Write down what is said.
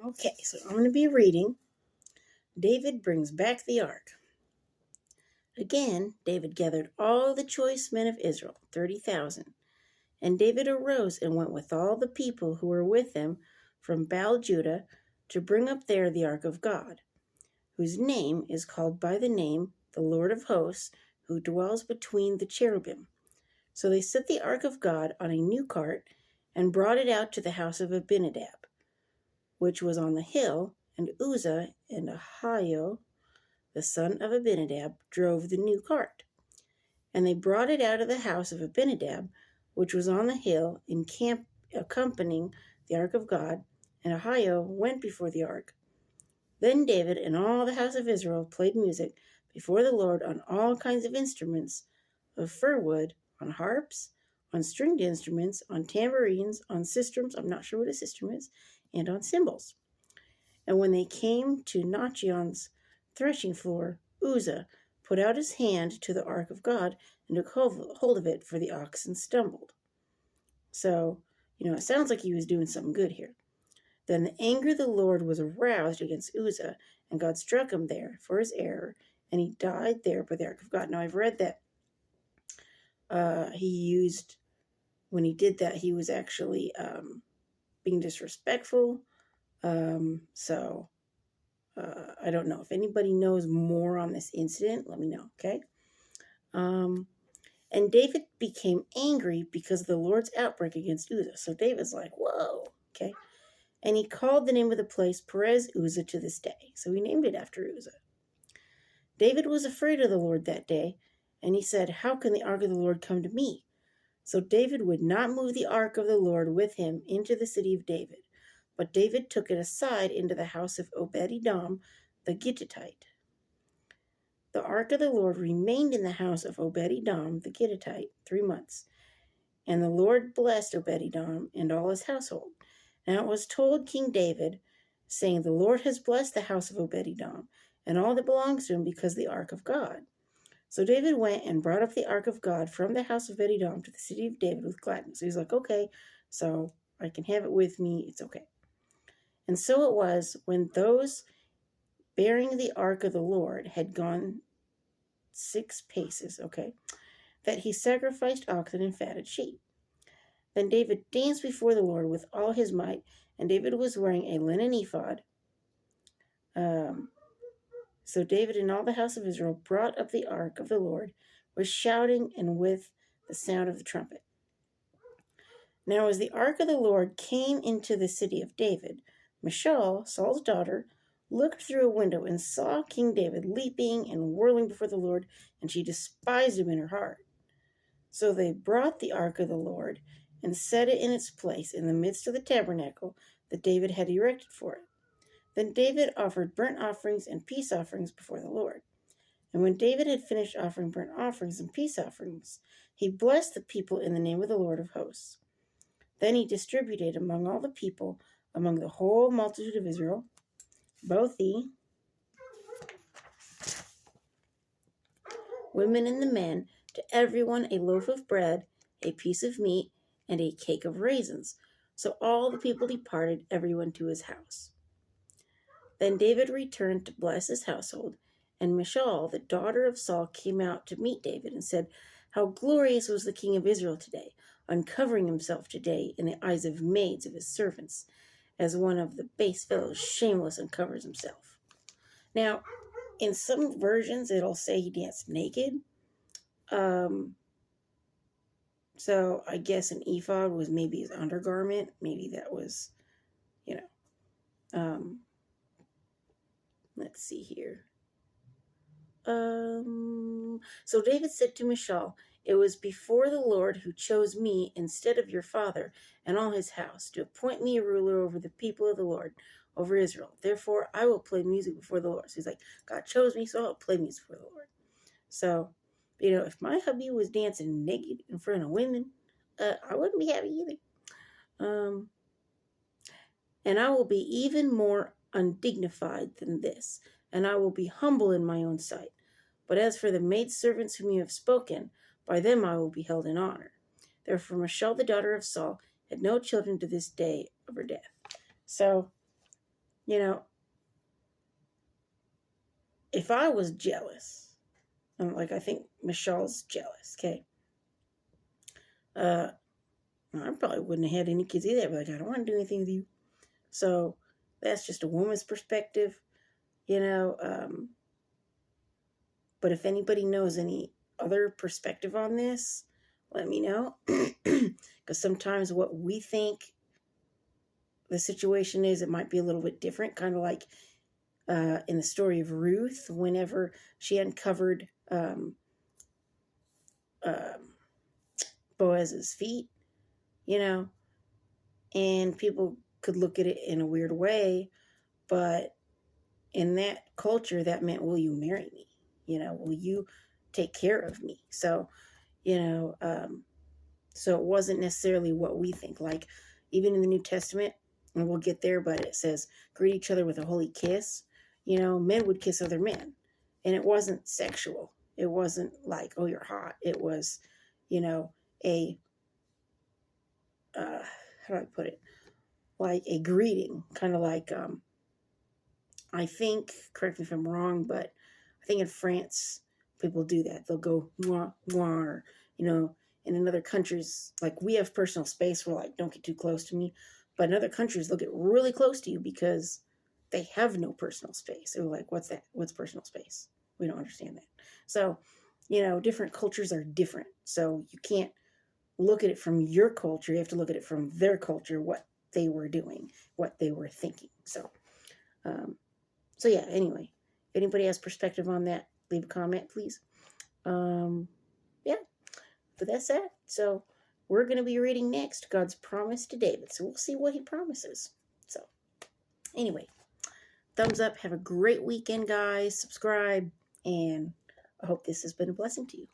Okay, so I'm going to be reading David Brings Back the Ark. Again, David gathered all the choice men of Israel, 30,000. And David arose and went with all the people who were with him from Baal Judah to bring up there the ark of God, whose name is called by the name the Lord of hosts, who dwells between the cherubim. So they set the ark of God on a new cart and brought it out to the house of Abinadab, which was on the hill, and Uzzah and Ahio, the son of Abinadab, drove the new cart. And they brought it out of the house of Abinadab, which was on the hill, in camp accompanying the ark of God, and Ahio went before the ark. Then David and all the house of Israel played music before the Lord on all kinds of instruments of fir wood, on harps, on stringed instruments, on tambourines, on sistrums, I'm not sure what a sistrum is, and on cymbals. And when they came to Nachion's threshing floor, Uzzah put out his hand to the ark of God and took hold of it, for the oxen stumbled. So, it sounds like he was doing something good here. Then the anger of the Lord was aroused against Uzzah, and God struck him there for his error, and he died there by the ark of God. Now, I've read that when he did that, he was actually being disrespectful. So I don't know. If anybody knows more on this incident, let me know, okay? And David became angry because of the Lord's outbreak against Uzzah. So David's like, whoa, okay? And he called the name of the place Perez Uzzah to this day. So he named it after Uzzah. David was afraid of the Lord that day, and he said, how can the ark of the Lord come to me? So David would not move the ark of the Lord with him into the city of David, but David took it aside into the house of Obed-Edom the Gittite. The ark of the Lord remained in the house of Obed-Edom the Gittite 3 months, and the Lord blessed Obed-Edom and all his household. Now it was told King David, saying, the Lord has blessed the house of Obed-Edom and all that belongs to him because of the ark of God. So David went and brought up the ark of God from the house of Obed-Edom to the city of David with gladness. So he's like, okay, so I can have it with me. It's okay. And so it was, when those bearing the ark of the Lord had gone 6 paces, okay, that he sacrificed oxen and fatted sheep. Then David danced before the Lord with all his might, and David was wearing a linen ephod. So David and all the house of Israel brought up the ark of the Lord with shouting and with the sound of the trumpet. Now as the ark of the Lord came into the city of David, Michal, Saul's daughter, looked through a window and saw King David leaping and whirling before the Lord, and she despised him in her heart. So they brought the ark of the Lord and set it in its place in the midst of the tabernacle that David had erected for it. Then David offered burnt offerings and peace offerings before the Lord. And when David had finished offering burnt offerings and peace offerings, he blessed the people in the name of the Lord of hosts. Then he distributed among all the people, among the whole multitude of Israel, both the women and the men, to everyone a loaf of bread, a piece of meat, and a cake of raisins. So all the people departed, everyone to his house. Then David returned to bless his household, and Michal, the daughter of Saul, came out to meet David and said, how glorious was the king of Israel today, uncovering himself today in the eyes of maids of his servants, as one of the base fellows shameless uncovers himself. Now, in some versions, it'll say he danced naked. So I guess an ephod was maybe his undergarment. Maybe that was, let's see here. So David said to Michal, it was before the Lord who chose me instead of your father and all his house to appoint me a ruler over the people of the Lord, over Israel. Therefore, I will play music before the Lord. So he's like, God chose me, so I'll play music for the Lord. So, if my hubby was dancing naked in front of women, I wouldn't be happy either. And I will be even more undignified than this, and I will be humble in my own sight. But as for the maidservants whom you have spoken, by them I will be held in honor. Therefore Michal, the daughter of Saul, had no children to this day of her death. So You know, if I was jealous, like I think Michelle's jealous, okay? I probably wouldn't have had any kids either. I'd be like, I don't want to do anything with you. So that's just a woman's perspective, you know. But if anybody knows any other perspective on this, let me know. Because sometimes what we think the situation is, it might be a little bit different. Kind of like in the story of Ruth, whenever she uncovered Boaz's feet, you know, and people could look at it in a weird way, but in that culture, that meant, will you marry me? You know, will you take care of me? So, you know, so it wasn't necessarily what we think. Like, even in the New Testament, and we'll get there, but it says, greet each other with a holy kiss. You know, men would kiss other men, and it wasn't sexual. It wasn't like, oh, you're hot. It was, you know, how do I put it? Like a greeting, kind of like, I think, correct me if I'm wrong, but I think in France, people do that. They'll go, mwah, mwah, or, you know, and in other countries, like we have personal space, we're like, don't get too close to me. But in other countries, they'll get really close to you because they have no personal space. They're like, what's that? What's personal space? We don't understand that. So, you know, different cultures are different. So you can't look at it from your culture. You have to look at it from their culture, what they were doing, what they were thinking. So, so yeah, anyway, if anybody has perspective on that, leave a comment, please. Yeah, but that's that. So we're going to be reading next God's promise to David. So we'll see what he promises. So anyway, thumbs up. Have a great weekend, guys. Subscribe. And I hope this has been a blessing to you.